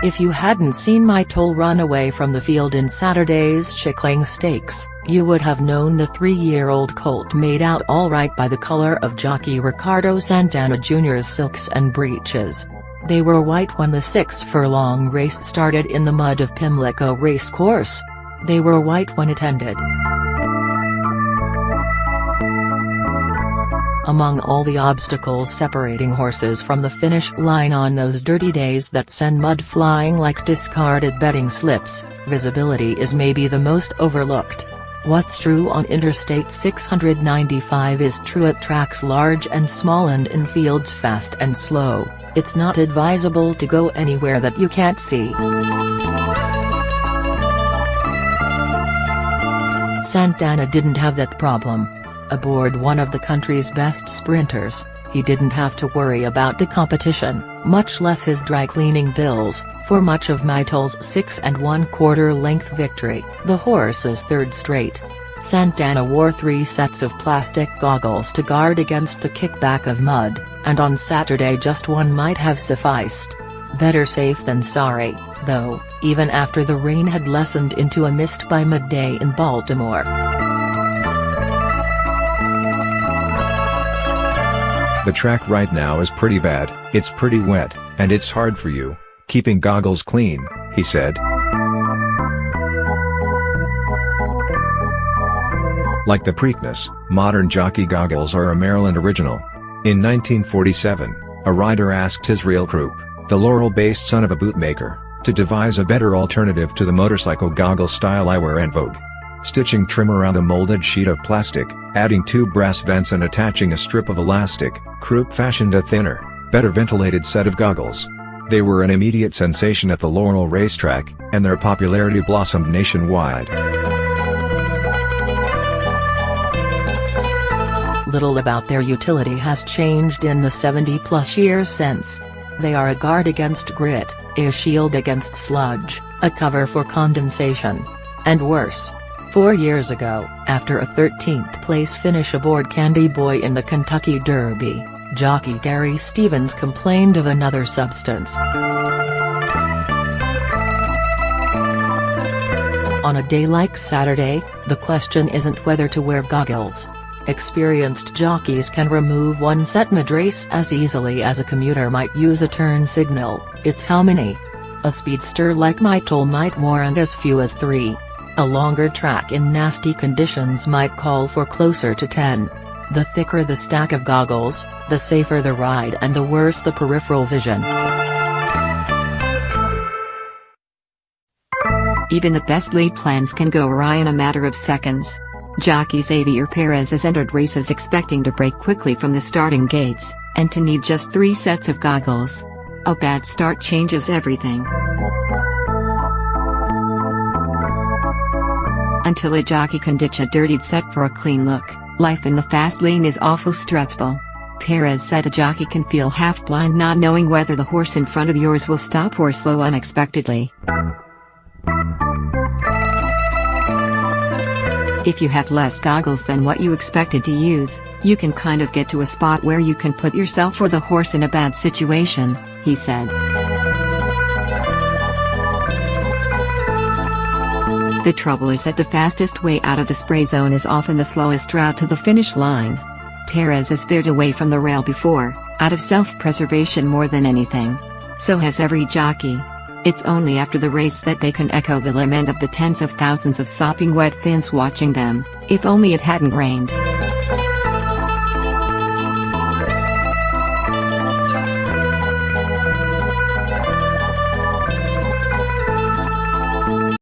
If you hadn't seen my toll run away from the field in Saturday's Chickling Stakes, you would have known the 3-year-old colt made out all right by the color of jockey Ricardo Santana Jr.'s silks and breeches. They were white when the 6-furlong race started in the mud of Pimlico Racecourse. They were white when it ended. Among all the obstacles separating horses from the finish line on those dirty days that send mud flying like discarded betting slips, visibility is maybe the most overlooked. What's true on Interstate 695 is true at tracks large and small and in fields fast and slow. It's not advisable to go anywhere that you can't see. Santana didn't have that problem. Aboard one of the country's best sprinters, he didn't have to worry about the competition, much less his dry-cleaning bills, for much of Mitel's 6 1/4 length victory, the horse's third straight. Santana wore 3 sets of plastic goggles to guard against the kickback of mud, and on Saturday just one might have sufficed. Better safe than sorry, though, even after the rain had lessened into a mist by midday in Baltimore. The track right now is pretty bad, it's pretty wet, and it's hard for you, keeping goggles clean, he said. Like the Preakness, modern jockey goggles are a Maryland original. In 1947, a rider asked his real Krupp, the Laurel-based son of a bootmaker, to devise a better alternative to the motorcycle goggle style eyewear en vogue. Stitching trim around a molded sheet of plastic, adding 2 brass vents and attaching a strip of elastic, Krupp fashioned a thinner, better ventilated set of goggles. They were an immediate sensation at the Laurel racetrack, and their popularity blossomed nationwide. Little about their utility has changed in the 70-plus years since. They are a guard against grit, a shield against sludge, a cover for condensation. And worse. 4 years ago, after a 13th place finish aboard Candy Boy in the Kentucky Derby, jockey Gary Stevens complained of another substance. On a day like Saturday, the question isn't whether to wear goggles. Experienced jockeys can remove one set mid-race as easily as a commuter might use a turn signal, it's how many. A speedster like Mitel might warrant as few as 3. A longer track in nasty conditions might call for closer to 10. The thicker the stack of goggles, the safer the ride and the worse the peripheral vision. Even the best laid plans can go awry in a matter of seconds. Jockey Xavier Perez has entered races expecting to break quickly from the starting gates, and to need just 3 sets of goggles. A bad start changes everything. Until a jockey can ditch a dirtied set for a clean look, life in the fast lane is awful stressful. Perez said a jockey can feel half blind not knowing whether the horse in front of yours will stop or slow unexpectedly. If you have less goggles than what you expected to use, you can kind of get to a spot where you can put yourself or the horse in a bad situation, he said. The trouble is that the fastest way out of the spray zone is often the slowest route to the finish line. Perez has veered away from the rail before, out of self-preservation more than anything. So has every jockey. It's only after the race that they can echo the lament of the tens of thousands of sopping wet fans watching them. If only it hadn't rained.